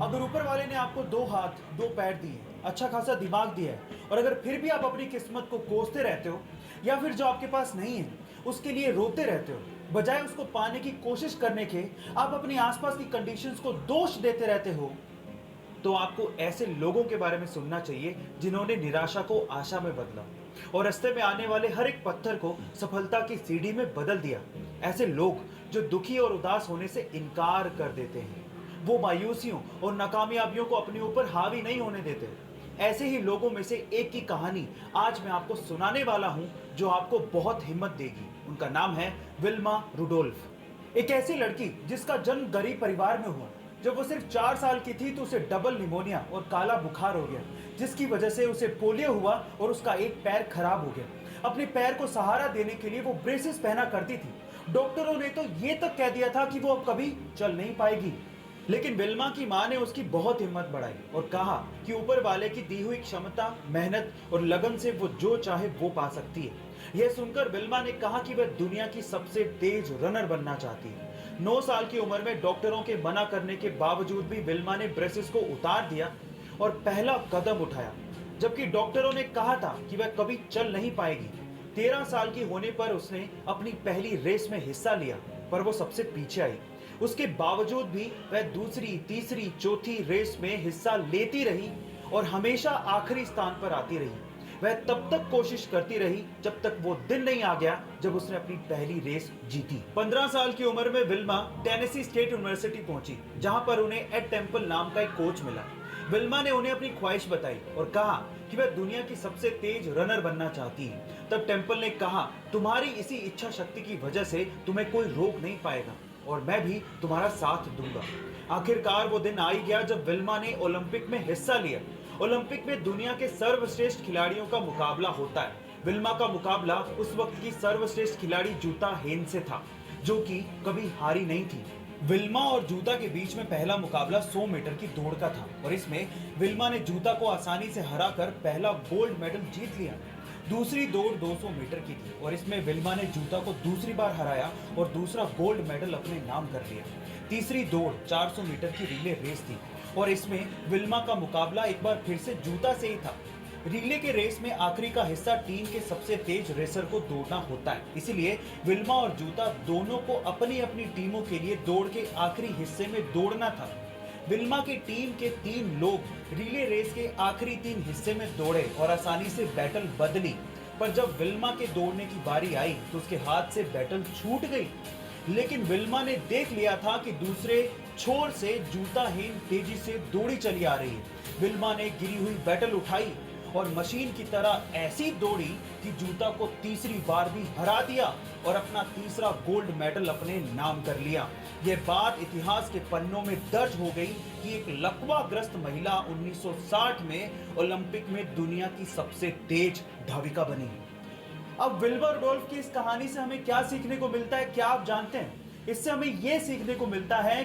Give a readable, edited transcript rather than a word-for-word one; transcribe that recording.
अगर ऊपर वाले ने आपको 2 हाथ, 2 पैर दिए, अच्छा खासा दिमाग दिया है और अगर फिर भी आप अपनी किस्मत को कोसते रहते हो या फिर जो आपके पास नहीं है, उसके लिए रोते रहते हो, बजाय उसको पाने की कोशिश करने के आप अपनी आसपास की कंडीशंस को दोष देते रहते हो, तो आपको ऐसे लोगों के बारे में सुनना चाहिए जिन्होंने निराशा को आशा में बदला और रास्ते में आने वाले हर एक पत्थर को सफलता की सीढ़ी में बदल दिया। ऐसे लोग जो दुखी और उदास होने से इनकार कर देते हैं, वो मायूसियों और नाकामयाबियों को अपने ऊपर हावी नहीं होने देते। ऐसे ही लोगों में से एक की कहानी आज मैं आपको सुनाने वाला हूं जो आपको बहुत हिम्मत देगी। उनका नाम है विल्मा रुडोल्फ। एक ऐसी लड़की जिसका जन्म गरीब परिवार में हुआ। जब वो सिर्फ 4 साल की थी तो उसे डबल निमोनिया और काला बुखार हो गया, जिसकी वजह से उसे पोलियो हुआ और उसका एक पैर खराब हो गया। अपने पैर को सहारा देने के लिए वो ब्रेसेस पहना करती थी। डॉक्टरों ने तो ये तक कह दिया था कि वो अब कभी चल नहीं पाएगी। लेकिन विल्मा की मां ने उसकी बहुत हिम्मत बढ़ाई और कहा कि ऊपर वाले की दी हुई क्षमता, मेहनत और लगन से वो जो चाहे वो पा सकती है। यह सुनकर विल्मा ने कहा कि वह दुनिया की सबसे तेज रनर बनना चाहती है। 9 साल की उम्र में डॉक्टरों के मना करने के बावजूद भी विल्मा ने ब्रेसेस को उतार दिया और पहला कदम उठाया, जबकि डॉक्टरों ने कहा था कि वह कभी चल नहीं पाएगी। 13 साल की होने पर उसने अपनी पहली रेस में हिस्सा लिया, पर वो सबसे पीछे आई। उसके बावजूद भी वह दूसरी, तीसरी, चौथी रेस में हिस्सा लेती रही और हमेशा आखिरी स्थान पर आती रही। वह तब तक कोशिश करती रही जब तक वो दिन नहीं आ गया जब उसने अपनी पहली रेस जीती। 15 साल की उम्र में विल्मा टेनेसी स्टेट यूनिवर्सिटी पहुंची, जहां पर उन्हें एड टेम्पल नाम का एक कोच मिला। विल्मा ने उन्हें अपनी ख्वाहिश बताई और कहा कि वह दुनिया की सबसे तेज रनर बनना चाहती है। तब टेम्पल ने कहा, तुम्हारी इसी इच्छा शक्ति की वजह से तुम्हें कोई रोक नहीं पाएगा और मैं भी तुम्हारा साथ दूंगा। आखिरकार वो दिन आ ही गया जब विल्मा ने ओलंपिक में हिस्सा लिया। ओलंपिक में दुनिया के सर्वश्रेष्ठ खिलाड़ियों का मुकाबला होता है। विल्मा का मुकाबला उस वक्त की सर्वश्रेष्ठ खिलाड़ी जूता हेन से था, जो कि कभी हारी नहीं थी। विल्मा और जूता के बीच में पहला मुकाबला 100 मीटर की दौड़ का था और इसमें विल्मा ने जूता को आसानी से हराकर पहला गोल्ड मेडल जीत लिया। दूसरी दौड़ 200 मीटर की थी और इसमें विल्मा ने जूता को दूसरी बार हराया और दूसरा गोल्ड मेडल अपने नाम कर लिया। तीसरी दौड़ 400 मीटर की रिले रेस थी और इसमें विल्मा का मुकाबला एक बार फिर से जूता से ही था। रिले के रेस में आखिरी का हिस्सा टीम के सबसे तेज रेसर को दौड़ना होता है, इसीलिए विल्मा और जूता दोनों को अपनी अपनी टीमों के लिए दौड़ के आखिरी हिस्से में दौड़ना था। विल्मा की टीम के 3 लोग रिले रेस के आखिरी 3 हिस्से में दौड़े और आसानी से बैटल बदली, पर जब विल्मा के दौड़ने की बारी आई तो उसके हाथ से बैटल छूट गई। लेकिन विल्मा ने देख लिया था कि दूसरे छोर से जूता हेन तेजी से दौड़ी चली आ रही है। विल्मा ने गिरी हुई बैटल उठाई और मशीन की तरह ऐसी दौड़ी कि जूता को तीसरी बार भी हरा दिया और अपना तीसरा गोल्ड मेडल अपने नाम कर लिया। यह बात इतिहास के पन्नों में दर्ज हो गई कि एक लकवाग्रस्त महिला 1960 में ओलंपिक में दुनिया की सबसे तेज धाविका बनी। अब विल्मा रुडोल्फ की इस कहानी से हमें क्या सीखने को मिलता है, क्या आप जानते हैं? इससे हमें यह सीखने को मिलता है